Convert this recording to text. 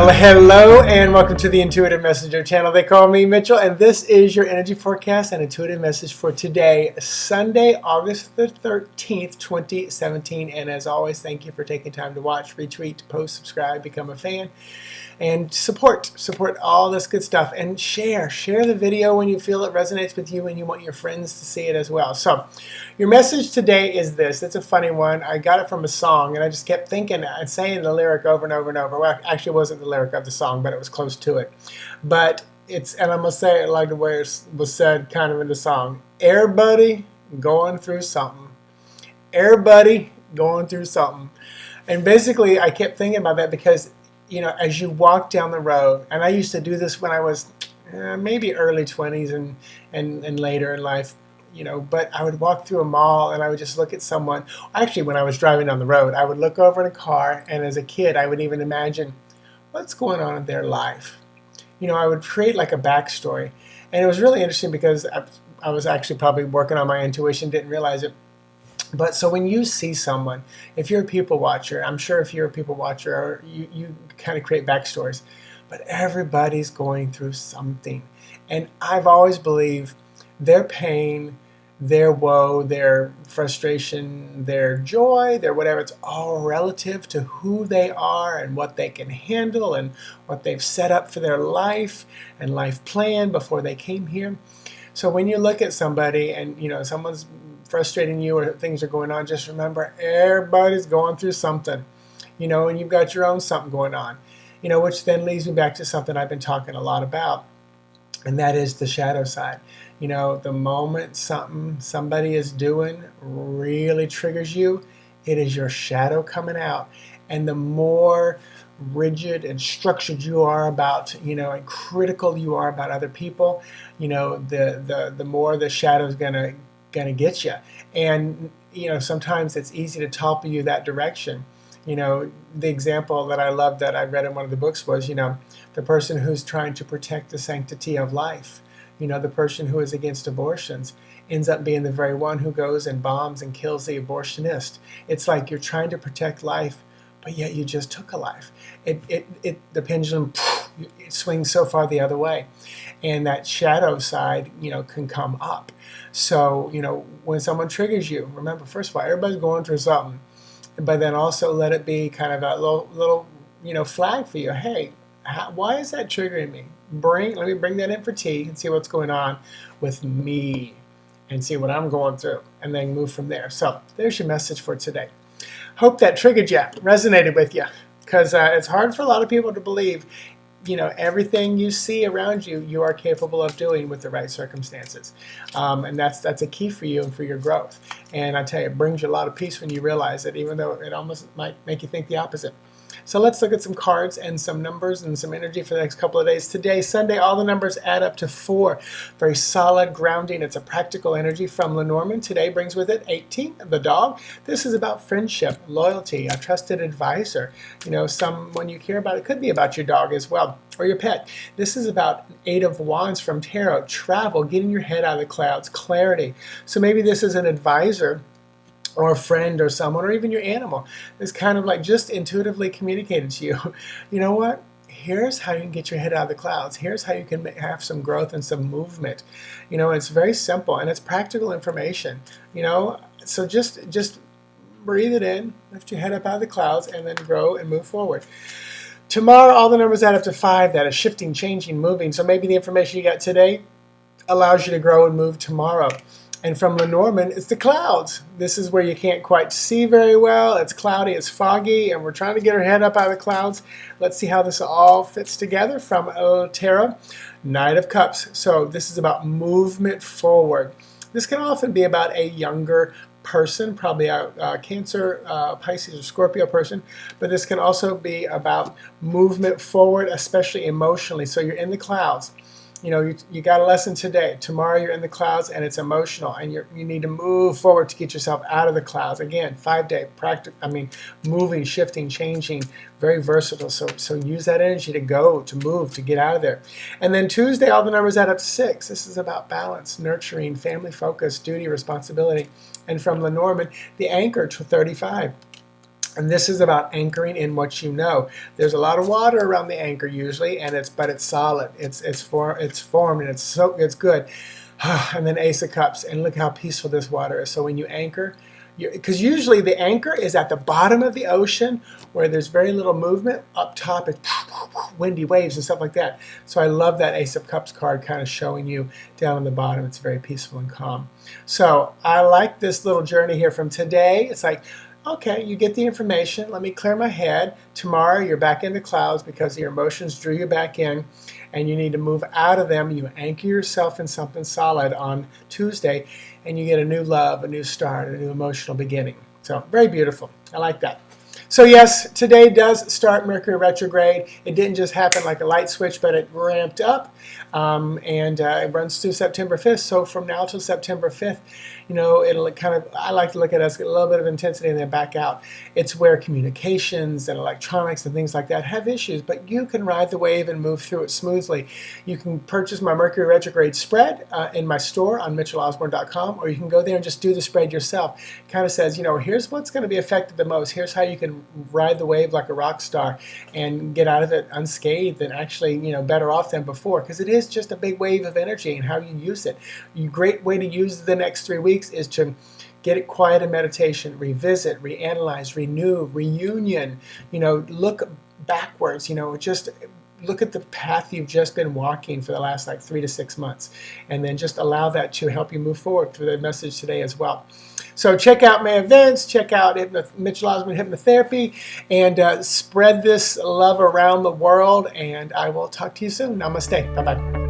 Well, hello and welcome to the Intuitive Messenger channel. They call me Mitchell, and this is your energy forecast and intuitive message for today, Sunday, August the 13th, 2017. And as always, thank you for taking time to watch, retweet, post, subscribe, become a fan, and support all this good stuff. And share the video when you feel it resonates with you and you want your friends to see it as well. So your message today is this. It's a funny one. I got it from a song, and I just kept thinking and saying the lyric over and over and over. Well, actually, it wasn't the lyric of the song, but it was close to it. But it's, and I'm going to say it like the way it was said kind of in the song. Everybody going through something. Everybody going through something. And basically, I kept thinking about that because, you know, as you walk down the road, and I used to do this when I was maybe early 20s and later in life, you know, but I would walk through a mall and I would just look at someone. Actually, when I was driving down the road, I would look over in a car, and as a kid, I would even imagine what's going on in their life. You know, I would create like a backstory. And it was really interesting because I was actually probably working on my intuition, didn't realize it. But so when you see someone, if you're a people watcher, I'm sure if you're a people watcher, you kind of create backstories. But everybody's going through something. And I've always believed their pain, their woe, their frustration, their joy, their whatever, it's all relative to who they are and what they can handle and what they've set up for their life and life plan before they came here. So when you look at somebody and, you know, someone's frustrating you or things are going on, just remember everybody's going through something, you know, and you've got your own something going on, you know, which then leads me back to something I've been talking a lot about, and that is the shadow side. You know, the moment somebody is doing really triggers you, it is your shadow coming out. And the more rigid and structured you are about, you know, and critical you are about other people, you know, the more the shadow's gonna get you. And, you know, sometimes it's easy to topple you that direction. You know, the example that I love that I read in one of the books was, you know, the person who's trying to protect the sanctity of life. You know, the person who is against abortions ends up being the very one who goes and bombs and kills the abortionist. It's like you're trying to protect life, but yet you just took a life. The pendulum, it swings so far the other way. And that shadow side, you know, can come up. So, you know, when someone triggers you, remember, first of all, everybody's going through something. But then also let it be kind of a little you know, flag for you. Hey, why is that triggering me? Let me bring that in for tea and see what's going on with me and see what I'm going through, and then move from there. So there's your message for today. Hope that triggered you, resonated with you, because it's hard for a lot of people to believe, you know, everything you see around you, you are capable of doing with the right circumstances. And that's a key for you and for your growth. And I tell you, it brings you a lot of peace when you realize it, even though it almost might make you think the opposite. So let's look at some cards and some numbers and some energy for the next couple of days. Today, Sunday, all the numbers add up to 4. Very solid grounding. It's a practical energy from Lenormand. Today brings with it 18, the dog. This is about friendship, loyalty, a trusted advisor. You know, someone you care about. It could be about your dog as well, or your pet. This is about 8 of Wands from Tarot, travel, getting your head out of the clouds, clarity. So maybe this is an advisor or a friend or someone, or even your animal, is kind of like just intuitively communicated to you, you know what? Here's how you can get your head out of the clouds. Here's how you can have some growth and some movement. You know, it's very simple and it's practical information, you know, so just breathe it in, lift your head up out of the clouds, and then grow and move forward. Tomorrow, all the numbers add up to 5. That is shifting, changing, moving. So maybe the information you got today allows you to grow and move tomorrow. And from Lenormand, it's the clouds. This is where you can't quite see very well. It's cloudy, it's foggy, and we're trying to get our head up out of the clouds. Let's see how this all fits together from Tarot, Knight of Cups. So this is about movement forward. This can often be about a younger person, probably a Cancer, Pisces, or Scorpio person, but this can also be about movement forward, especially emotionally. So you're in the clouds. You know, you got a lesson today. Tomorrow you're in the clouds and it's emotional, and you need to move forward to get yourself out of the clouds. Again, 5-day practice. I mean, moving, shifting, changing, very versatile. So use that energy to go, to move, to get out of there. And then Tuesday, all the numbers add up to 6. This is about balance, nurturing, family focus, duty, responsibility. And from Lenormand, the anchor to 35. And this is about anchoring in what you know. There's a lot of water around the anchor usually, and it's solid. It's formed, and it's good. And then Ace of Cups, and look how peaceful this water is. So when you anchor, because usually the anchor is at the bottom of the ocean where there's very little movement. Up top, it's windy waves and stuff like that. So I love that Ace of Cups card kind of showing you down on the bottom. It's very peaceful and calm. So I like this little journey here from today. It's like, okay, you get the information. Let me clear my head. Tomorrow, you're back in the clouds because your emotions drew you back in, and you need to move out of them. You anchor yourself in something solid on Tuesday, and you get a new love, a new start, a new emotional beginning. So very beautiful. I like that. So yes, today does start Mercury retrograde. It didn't just happen like a light switch, but it ramped up, and it runs through September 5th. So from now till September 5th, you know, it'll kind of, I like to look at it as a little bit of intensity and then back out. It's where communications and electronics and things like that have issues, but you can ride the wave and move through it smoothly. You can purchase my Mercury retrograde spread in my store on MitchellOsborn.com, or you can go there and just do the spread yourself. It kind of says, you know, here's what's going to be affected the most. Here's how you can ride the wave like a rock star and get out of it unscathed and actually, you know, better off than before, because it is just a big wave of energy and how you use it. A great way to use the next 3 weeks is to get it quiet in meditation, revisit, reanalyze, renew, reunion, you know, look backwards, you know, just look at the path you've just been walking for the last like 3 to 6 months, and then just allow that to help you move forward through the message today as well. So check out my events, check out Mitchell Osborn Hypnotherapy, and spread this love around the world, and I will talk to you soon. Namaste. Bye-bye.